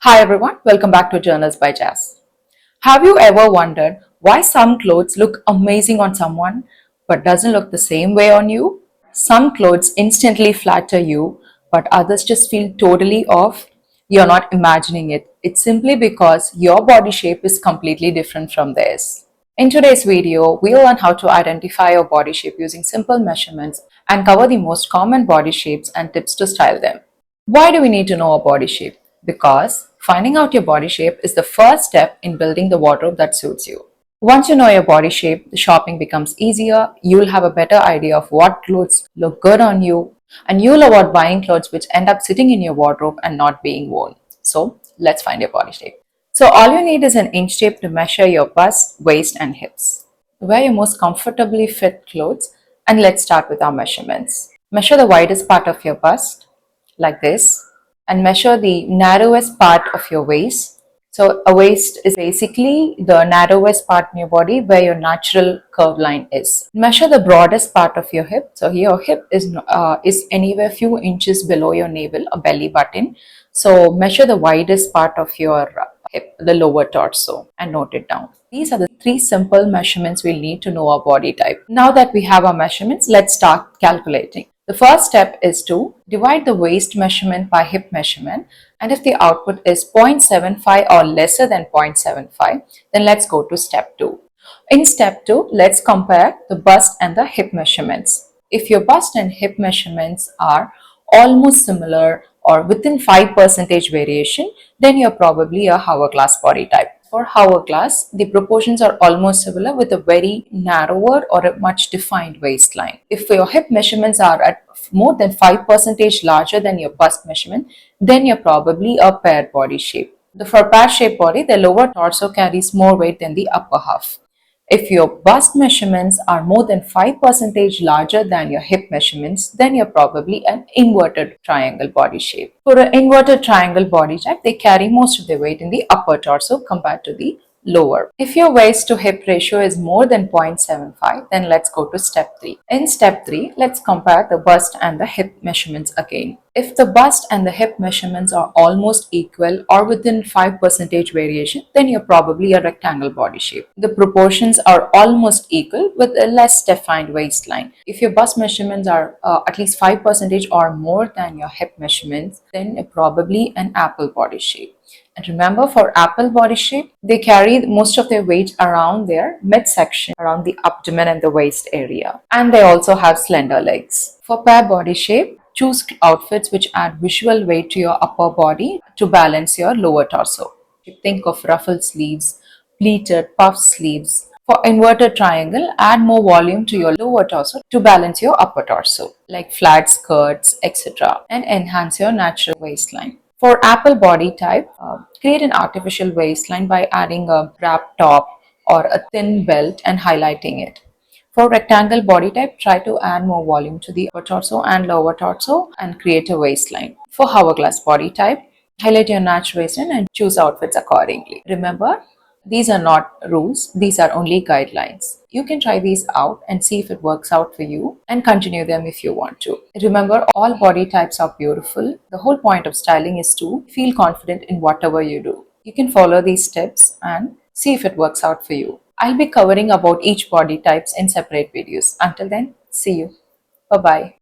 Hi everyone, welcome back to Journals by Jazz. Have you ever wondered why some clothes look amazing on someone but doesn't look the same way on you? Some clothes instantly flatter you but others just feel totally off. You're not imagining it. It's simply because your body shape is completely different from theirs. In today's video, we'll learn how to identify your body shape using simple measurements and cover the most common body shapes and tips to style them. Why do we need to know our body shape? Because finding out your body shape is the first step in building the wardrobe that suits you. Once you know your body shape, the shopping becomes easier, you'll have a better idea of what clothes look good on you, and you'll avoid buying clothes which end up sitting in your wardrobe and not being worn. So, let's find your body shape. So, all you need is an inch tape to measure your bust, waist, and hips. Wear your most comfortably fit clothes, and let's start with our measurements. Measure the widest part of your bust, like this, and measure the narrowest part of your waist. So a waist is basically the narrowest part in your body where your natural curve line is. Measure the broadest part of your hip. So your hip is anywhere few inches below your navel or belly button. So measure the widest part of your hip, the lower torso, and note it down. These are the three simple measurements we'll need to know our body type. Now that we have our measurements, let's start calculating. The first step is to divide the waist measurement by hip measurement, and if the output is 0.75 or lesser than 0.75, then let's go to step 2. In step 2, let's compare the bust and the hip measurements. If your bust and hip measurements are almost similar or within 5% variation, then you're probably a hourglass body type. For hourglass, the proportions are almost similar with a very narrower or a much defined waistline. If your hip measurements are at more than 5% larger than your bust measurement, then you're probably a pear body shape. For pear shaped body, the lower torso carries more weight than the upper half. If your bust measurements are more than 5% larger than your hip measurements, then you're probably an inverted triangle body shape. For an inverted triangle body type, they carry most of their weight in the upper torso compared to the lower. If your waist to hip ratio is more than 0.75, then let's go to step 3. In step 3, let's compare the bust and the hip measurements again. If the bust and the hip measurements are almost equal or within 5% variation, then you're probably a rectangle body shape. The proportions are almost equal with a less defined waistline. If your bust measurements are at least 5% or more than your hip measurements, then you're probably an apple body shape. And remember, for apple body shape, they carry most of their weight around their midsection, around the abdomen and the waist area. And they also have slender legs. For pear body shape, choose outfits which add visual weight to your upper body to balance your lower torso. Think of ruffled sleeves, pleated puff sleeves. For inverted triangle, add more volume to your lower torso to balance your upper torso, like flat skirts, etc., and enhance your natural waistline. For apple body type, create an artificial waistline by adding a wrap top or a thin belt and highlighting it. For rectangle body type, try to add more volume to the upper torso and lower torso and create a waistline. For hourglass body type, highlight your natural waistline and choose outfits accordingly. Remember, these are not rules, these are only guidelines. You can try these out and see if it works out for you and continue them if you want to. Remember, all body types are beautiful. The whole point of styling is to feel confident in whatever you do. You can follow these steps and see if it works out for you. I'll be covering about each body types in separate videos. Until then, see you. Bye-bye.